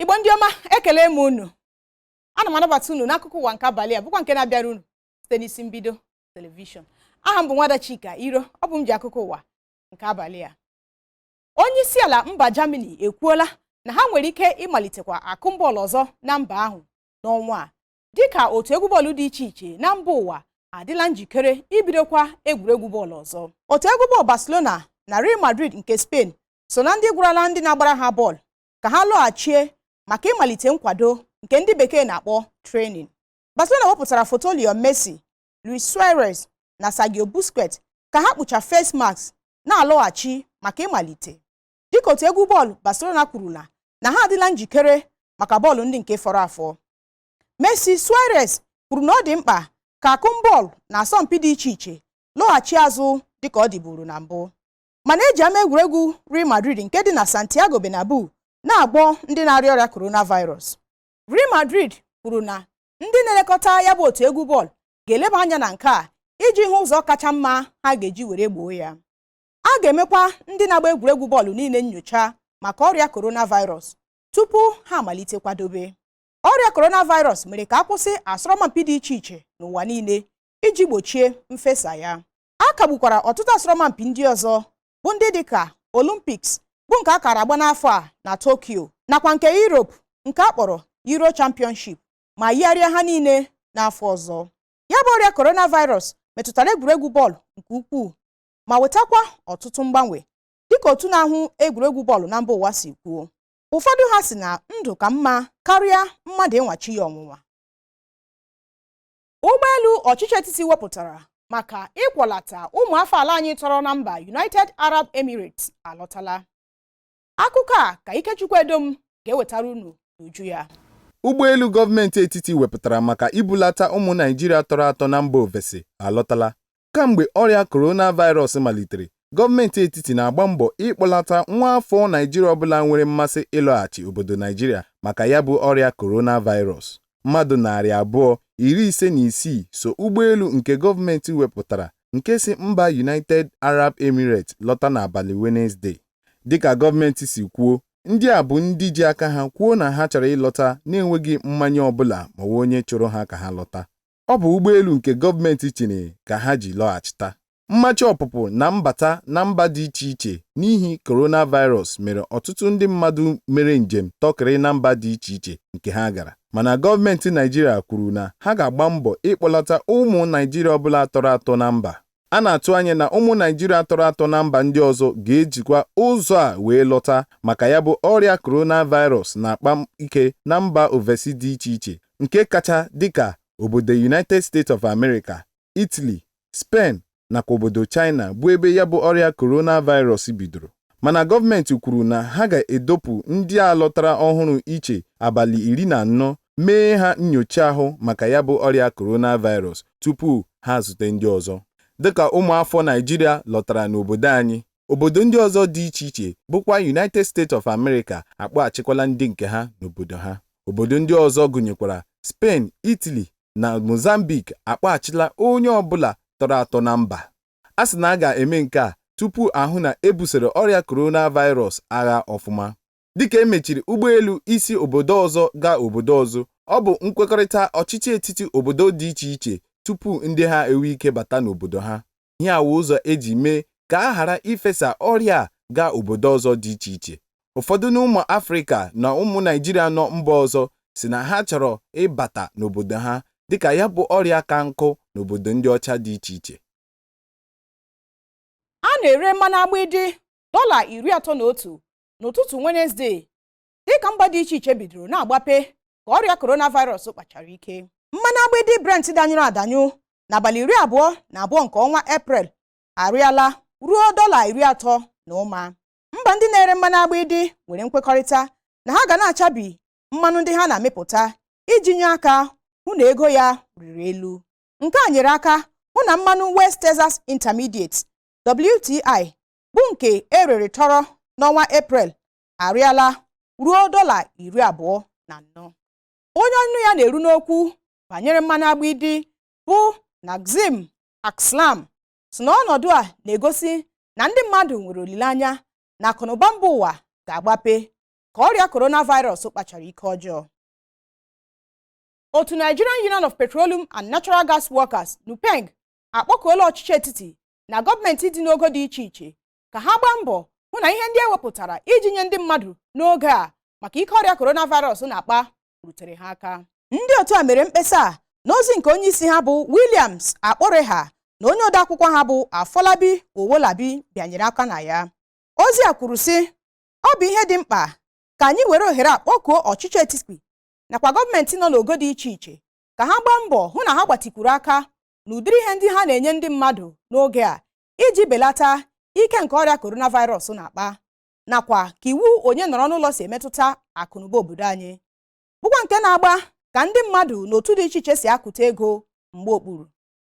Igbo ndị ọma, ekele m unu. Ana m anabata unu n'akụkọ ụwa nke abalị a bụkwa nke na-abịara unu site n'isi mbido telivishọn. Aha m bụ Nwada Chika Iro, ọ bụ m ji akụkọ ụwa nke abalị a. Onye isi ala mba Germany ekwuola na ha nwere ike ịmalitekwa akụ bọọlụ ọzọ na mba ahụ n'ọnwa a, dịka otu egwu bọọlụ dị iche iche na mba ụwa adịla njikere ibidokwa egwuregwu bọọlụ ọzọ. Otu egwu bọọlụ Barcelona na Real Madrid nke Spain so na ndị gwarala ndị na-agbara ha bọọlụ ka ha lọghachie maka ịmalite nkwado nke ndị bekee na-akpọ training. Barcelona wepụtara foto Lionel Messi, Luis Suarez na Sergio Busquets ka ha kpucha face mask na-alọghachi maka ịmalite. Dịka otu egwu bọọlụ Barcelona kwurula na ha adịla njikere maka bọọlụ ndị nke fọrọ afọ. Messi Suarez kwuru na ọ dị mkpa ka akụm bọọlụ na asọmpi dị iche iche lọghachi azụ dịka ọ dịburu na mbụ. Mana eji ama egwuregwu Real Madrid nke dị na Santiago Bernabeu na-agbọ ndị na-arịa ọrịa coronavirus. Real Madrid kwuru na ndị na-elekọta ya bụ otu egwu bọọlụ ga-eleba anya na nke a iji hụ ụzọ kacha mma ha ga-eji were gboo ya. A ga-emekwa ndị na-agba egwuregwu bọọlụ niile nyocha maka ọrịa coronavirus tupu ha amalite kwadobe. Ọrịa coronavirus mere ka akwụsị asọmpi dị iche iche n'ụwa niile iji gbochie mfesa ya. A kagbukwara ọtụtụ asọmpi ndị ọzọ bụ ndị dịka Olympics bụ nke akara agba n'afọ a na Tokyo, nakwa nke Europe nke a kpọrọ Euro Championship, ma yigharịa ha niile n'afọ ọzọ. Ya bụ ọrịa coronavirus metụtara egwuregwu bọọlụ nke ukwuu ma wetakwa ọtụtụ mgbanwe dịka otu na-ahụ egwuregwu bọọlụ na mba ụwa si kwuo. Ụfọdụ ha si na ndụ ka mma karịa mmadụ ịnwachi ya ọnwụnwa. Ụgbọelu ọchịchị etiti wepụtara maka ịkwọlata ụmụafọ ala anyị tọrọ na mba United Arab Emirates alọtala. Akụkọ a ka Ikechukwu Edom ga-ewetara unu n'uju ya. Ụgbọelu gọọmenti etiti wepụtara maka ibulata ụmụ Naịjirịa tọrọ atọ na mba ofesi alọtala. Kamgbe ọrịa coronavirus malitere, gọọmenti etiti na-agba mbọ ịkpọlata nwa afọ Naịjirịa ọbụla nwere mmasị ịlọghachi obodo Naịjirịa maka ya bụ ọrịa coronavirus. Mmadụ 256 so ụgbọelu nke gọọmenti wepụtara nke si mba United Arab Emirates lọta n'abalị Wednesday. Dịka gọọmenti si kwuo, ndị a bụ ndị ji aka ha kwuo na ha chọrọ ịlọta na-enweghị mmanye ọbụla ma onye chọrọ ha ka ha lọta. Ọ bụ ụgbọelu nke gọọmenti tinyere ka ha ji lọghachita. Mmachi ọpụpụ na mbata na mba dị iche iche n'ihi coronavirus mere ọtụtụ ndị mmadụ mere njem tọkịrị na mba dị iche iche nke ha gara. Mana gọọmenti Naịjirịa kwuru na ha ga-agba mbọ ịkpọlata ụmụ Naịjirịa ọbụla tọrọ atọ na mba. A na-atụ anya na ụmụ Naịjirịa tọrọ atọ na mba ndị ọzọ ga-ejikwa ụzọ a wee lọta maka ya bụ ọrịa coronavirus na-akpa ike na mba ofesi dị iche iche nke kacha dịka obodo United States of America, Italy, Spain nakwa obodo China bụ ebe ya bụ ọrịa coronavirus bidoro. Mana gọọmenti kwuru na ha ga-edopụ ndị a lọtara ọhụrụ iche abalị 14 mee ha nnyocha ahụ maka ya bụ ọrịa coronavirus tupu ha zute ndị ọzọ. Dịka ụmụafọ Naịjirịa lọtara n'obodo anyị, obodo ndị ọzọ dị iche iche bụkwa United States of America akpọghachikwala ndị nke ha n'obodo ha. Obodo ndị ọzọ gụnyekwara Spain, Italy na Mozambique akpọghachila onye ọbụla tọrọ atọ na mba. A sị na a ga-eme nke a tupu ahụ na ebusoro ọrịa coronavirus agha ọfụma. Dịka emechiri ụgbọelu isi obodo ọzọ gaa obodo ọzọ, ọ bụ nkwekọrịta ọchịchị etiti obodo dị iche iche tupu ndị ha enwe ike bata n'obodo ha. Ihe awụ ụzọ eji mee ka a ghara ifesa ọrịa gaa obodo ọzọ dị iche iche. Ụfọdụ n'ụmụ Afrịka na ụmụ Naịjirịa nọ mba ọzọ si na ha chọrọ ịbata n'obodo ha dịka ya bụ ọrịa ka nkụ n'obodo ndị ọcha dị iche iche. A na-ere mmanụ agbịdị $31 n'ụtụtụ Wednesday dịka mba dị iche iche bidoro na-agbape ka ọrịa coronavirus kpachara ike. Mmanụ agbịdị Brent danyụrụ adanyụ n'abalị 22 nke ọnwa Eprel arịala ruo $30. Mba ndị na-ere mmanụ agbịdị nwere nkwekọrịta na ha ga na-achabi mmanụ ndị ha na-amịpụta iji nye aka hụ na ego ya rịrị elu. Nke a nyere aka hụ na mmanụ West Texas Intermediate WTI bụ nke erere tọrọ n'ọnwa Eprel arịala ruo $24. Onye ọnụ ya na-eru n'okwu banyere mmanụ agbịdị bụ Nazim Akslam si na ọnọdụ a na-egosi na ndị mmadụ nwere olileanya na akụnụba mba ụwa ga-agbape ka ọrịa coronavirus kpachara ike ọjọọ. Otu Nigerian Union of Petroleum and Natural Gas Workers (NUPENG) akpọkuola ọchịchị etiti na gọọmenti dị n'ogo dị iche iche ka ha gbaa mbọ hụ na ihe ndị ewepụtara iji nye ndị mmadụ n'oge a maka ike ọrịa coronavirus na-akpa rutere ha aka. Ndị otu a mere mkpesa a n'ozi nke onye isi ha bụ Williams Akpọreha na onye odeakwụkwọ ha bụ Afolabi Owolabi bịanyere aka na ya. Ozi a kwuru sị, ọ bụ ihe dị mkpa ka anyị were ohere a kpọkuo ọchịchị etiti nakwa gọọmenti nọ n'ogo dị iche iche ka ha gbaa mbọ hụ na ha gbatikwuru aka n'ụdịrị ihe ndị ha na-enye ndị mmadụ n'oge a iji belata ike nke ọrịa coronavirus na-akpa nakwa ka iwu onye nọrọ n'ụlọ si emetụta akụnụba obodo anyị, bụkwa nke na-agba ka ndị mmadụ n'otu dị iche iche si akụta ego mgbe okpuru.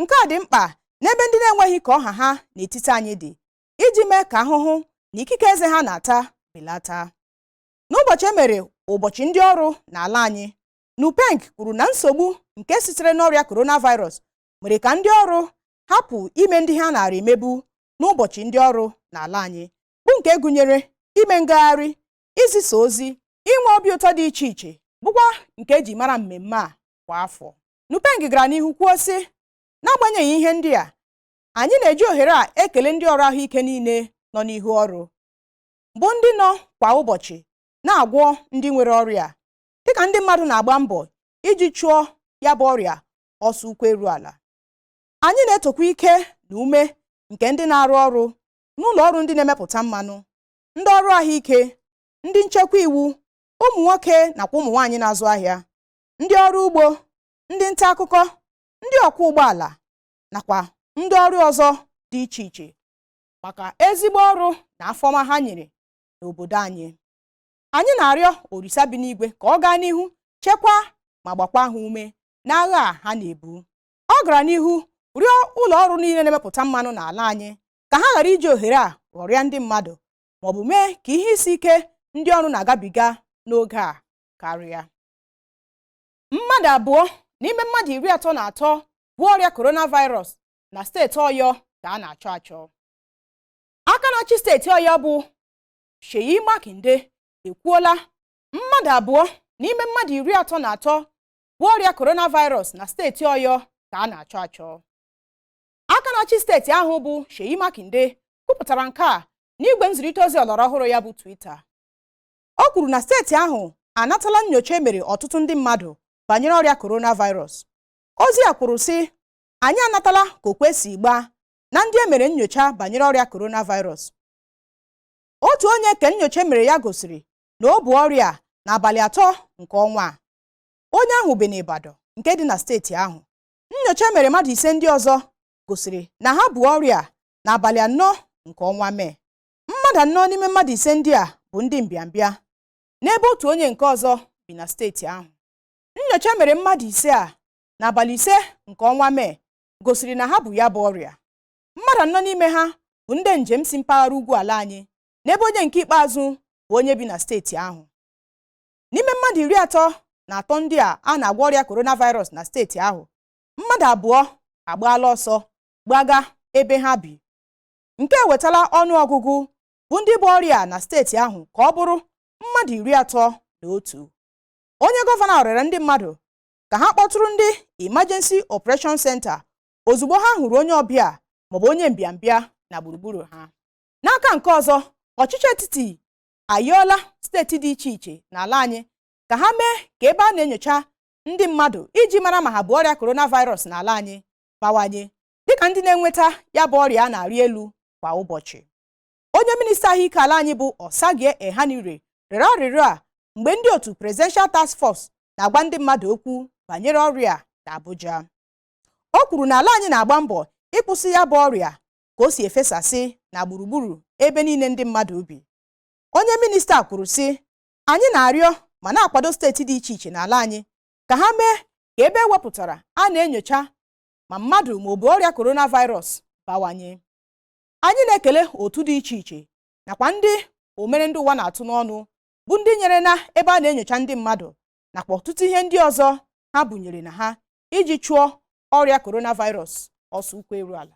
Nke a dị mkpa n'ebe ndị na-enweghị ka ọha ha n'etiti anyị dị iji mee ka ahụhụ na ikike eze ha na-ata belata. N'ụbọchị emere ụbọchị ndị ọrụ n'ala anyị, NUPENG kwuru na nsogbu nke sitere n'ọrịa coronavirus mere ka ndị ọrụ hapụ ime ndị ha nara emebu n'ụbọchị ndị ọrụ n'ala anyị, bụ nke gụnyere ime ngagharị, izisa ozi, inwe obi ụtọ dị iche iche, bụkwa nke eji mara mmemme a kwa afọ. NUPENG gara n'ihu kwuo sị, n'agbanyeghị ihe ndị a, anyị na-eji ohere a ekele ndị ọrụ ahụike niile nọ n'ihu ọrụ, bụ ndị nọ kwa ụbọchị na-agwọ ndị nwere ọrịa, dịka ndị mmadụ na-agba mbọ iji chụọ ya bụ ọrịa ọsọ ụkwụ eru ala. Anyị na-etokwa ike na ume nke ndị na-arụ ọrụ n'ụlọ ọrụ ndị na-emepụta mmanụ, ndị ọrụ ahụike, ndị nchekwa iwu, ụmụ nwoke nakwa ụmụ nwaanyị na-azụ ahịa, ndị ọrụ ugbo, ndị nta akụkọ, ndị ọkwọ ụgbọala nakwa ndị ọrụ ọzọ dị iche iche maka ezigbo ọrụ na afọ ọma ha nyere n'obodo anyị. Anyị na-arịọ Olisa bi n'igwe ka ọ gaa n'ihu chekwaa ma gbakwa ha ume n'agha a ha na-ebu. Ọ gara n'ihu rịọ ụlọ ọrụ niile na-emepụta mmanụ n'ala anyị ka ha ghara iji ohere a ghọrịa ndị mmadụ maọbụ mee ka ihe isi ike ndị ọrụ na-agabiga n'oge a karịa. Mmadụ abụọ n'ime mmadụ 33 bụ ọrịa coronavirus na steeti Ọyọ ka a na-achọ achọ. Aka na-achị steeti Ọyọ bụ Seyi Makinde ekwuola mmadụ abụọ n'ime mmadụ 33 bụ ọrịa coronavirus na steeti Ọyọ ka a na-achọ achọ. Aka na-achị steeti ahụ bụ Seyi Makinde kwupụtara nke a n'igwe nzirịta ozi ọlọrọ ọhụrụ ya bụ Twitter. O kwuru na steeti ahụ anatala nnyocha emere ọtụtụ ndị mmadụ banyere ọrịa coronavirus. Ozi a kwuru sị, anyị anatala ka okwe si gbaa na ndị emere nnyocha banyere ọrịa coronavirus. Otu onye ke nnyocha mere ya gosiri na o bu ọrịa n'abalị 3 nke ọnwa a. Onye ahụ bi n'Ibadan nke dị na steeti ahụ. Nnyocha mere mmadụ 5 ndị ọzọ gosiri na ha bu ọrịa n'abalị 4 nke ọnwa Mee. Mmadụ 4 n'ime mmadụ 5 ndị a bụ ndị mbịambịa, n'ebe otu onye nke ọzọ bi na steeti ahụ. Nnyocha mere mmadụ 5 a n'abalị 5 nke ọnwa Mee gosiri na ha bu ya bụ ọrịa. Mmadụ 4 n'ime ha bụ ndị njem si mpaghara ugwu ala anyị, n'ebe onye nke ikpeazụ bụ onye bi na steeti ahụ. N'ime mmadụ 33 ndị a na-agwọ ọrịa coronavirus na steeti ahụ, mmadụ 2 agbaala ọsọ gbaga ebe ha bi, nke ewetala ọnụọgụgụ bụ ndị bụ ọrịa na steeti ahụ ka ọ bụrụ mmadụ 31. Onye gọvanọ rịọrọ ndị mmadụ ka ha kpọtụrụ ndị Emergency Operation Center ozugbo ha hụrụ onye ọbịa maọbụ onye mbịambịa na gburugburu ha. N'aka nke ọzọ, ọchịchị etiti ayọọla steeti dị iche iche n'ala anyị ka ha mee ka ebe a na-enyocha ndị mmadụ iji mara ma ha bụ ọrịa coronavirus n'ala anyị bawanye, dịka ndị na-enweta ya bụ ọrịa na-arị elu kwa ụbọchị. Onye minista ahụike ala anyị bụ Osagie Ehanire rịọrọ arịrịọ a mgbe ndị otu Presidential Task Force na-agwa ndị mmadụ okwu banyere ọrịa na Abuja. O kwuru na ala anyị na-agba mbọ ịkwụsị ya bụ ọrịa ka o si efesasị na gburugburu ebe niile ndị mmadụ bi. Onye minista kwuru sị, anyị na-arịọ ma na-akwado steeti dị iche iche n'ala anyị ka ha mee ka ebe ewepụtara a na-enyocha ma mmadụ ma ọ bụ ọrịa coronavirus bawanye. Anyị na-ekele otu dị iche iche nakwa ndị omere ndị ụwa na-atụ n'ọnụ bụ ndị nyere na ebe a na-enyocha ndị mmadụ nakwa ọtụtụ ihe ndị ọzọ ha bunyere na ha iji chụọ ọrịa coronavirus ọsọ ụkwụ eru ala.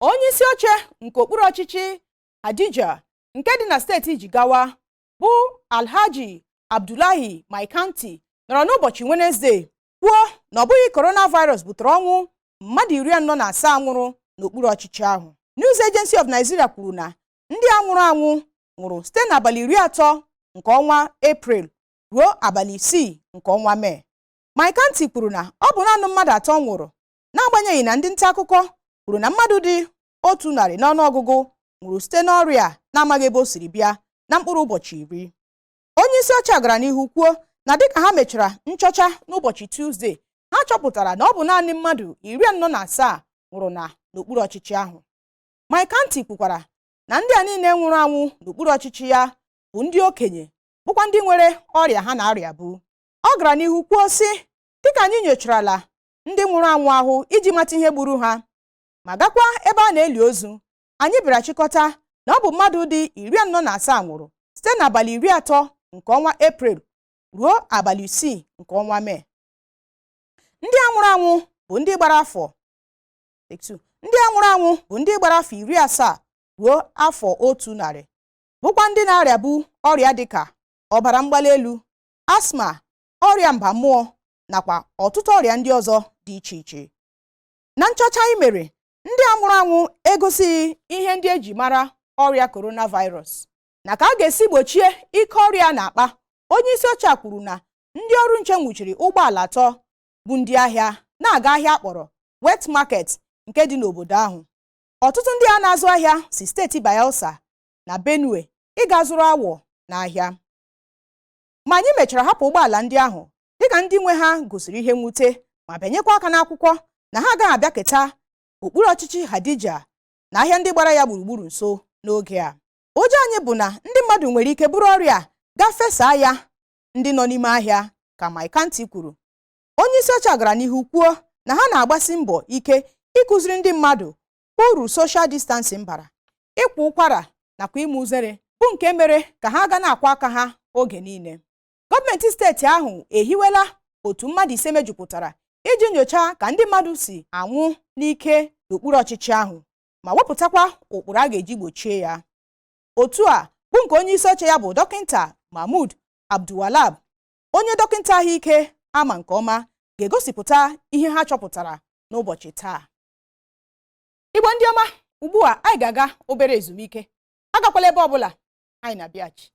Onye isi oche nke okpuru ọchịchị Hadija nke dị na steeti Jigawa bụ Alhaji Abdullahi Maikanti nọrọ n'ụbọchị Wenezdee kwuo na ọ bụghị coronavirus butere ọnwụ mmadụ 47 nwụrụ n'okpuru ọchịchị ahụ. News Agency of Nigeria kwuru na ndị a nwụrụ anwụ nwụrụ site n'abalị 30 nke ọnwa Eprel ruo abalị 6 nke ọnwa Mee. Maikanti kwuru na ọ bụ naanị mmadụ 3 nwụrụ, n'agbanyeghị na ndị nta akụkọ kwuru na mmadụ dị 100 n'ọnụọgụgụ nwụrụ site n'ọrịa na-amaghị ebe o siri bịa na mkpụrụ ụbọchị 10. Onye isi ọcha gara n'ihu kwuo na dịka ha mechara nchọcha n'ụbọchị Tuzdee, ha chọpụtara na ọ bụ naanị mmadụ 47 nwụrụ n'okpuru ọchịchị ahụ. Maikanti kwukwara na ndị a niile nwụrụ anwụ n'okpuru ọchịchị ya bụ ndị okenye, bụkwa ndị nwere ọrịa ha na-arịa bụ. Ọ gara n'ihu kwuo sị, dịka anyị nyocharala ndị nwụrụ anwụ ahụ iji mata ihe gburu ha ma gakwa ebe a na-eli ozu, anyị bịara chịkọta na ọ bụ mmadụ dị 47 nwụrụ site n'abalị 30 nke ọnwa Eprel ruo abalị 6 nke ọnwa Mee. Ndị a nwụrụ anwụ bụ ndị gbara afọ 70 ruo afọ 100, bụkwa ndị na-arịa bụ ọrịa dịka ọbara mgbali elu, asma, ọrịa mba mmụọ nakwa ọtụtụ ọrịa ndị ọzọ dị iche iche. Na nchọcha anyị mere, ndị a nwụrụ anwụ egosighị ihe ndị eji mara ọrịa coronavirus na ka a ga-esi gbochie ike ọrịa na-akpa. Onye isi oche kwuru na ndị ọrụ nche nwụchiri ụgbọala 3 bụ ndị ahịa na-aga ahịa akpọrọ wet market nke dị n'obodo ahụ. Ọtụtụ ndị a na-azụ ahịa si steeti Bayelsa na Benue ịga zụrụ awọ n'ahịa, ma anyị mechara hapụ ụgbọala ndị ahụ dịka ndị nwe ha gosiri ihe mwute ma bịanyekwa aka n'akwụkwọ na ha agaghị abịa keta okpuru ọchịchị Hadija na ahịa ndị gbara ya gburugburu nso n'oge a. Ụjọ anyị bụ na ndị mmadụ nwere ike buru ọrịa gafesaa ya ndị nọ n'ime ahịa, ka Maikanti kwuru. Onye isi oche gara n'ihu kwuo na ha na-agbasi mbọ ike ịkụziri ndị mmadụ uru social distancing bara, ịkwa ụkwara nakwa ime uzere bụ nke mere ka ha ga na-akwa aka ha oge niile. Gọọmenti steeti ahụ ehiwela otu mmadụ 5 mejupụtara iji nyochaa ka ndị mmadụ si anwụ n'ike n'okpuru ọchịchị ahụ ma wepụtakwa ụkpụrụ a ga-eji gbochie ya. Otu a bụ nke onye isi oche ya bụ Dọkịta Mahmood Abdulwahab, onye dọkịta ahụike ama nke ọma, ga-egosipụta ihe ha chọpụtara n'ụbọchị taa. Igbo ndị ọma, ugbu a anyị ga-aga obere ezumike. Agakwala ebe ọbụla, anyị na-abịachi.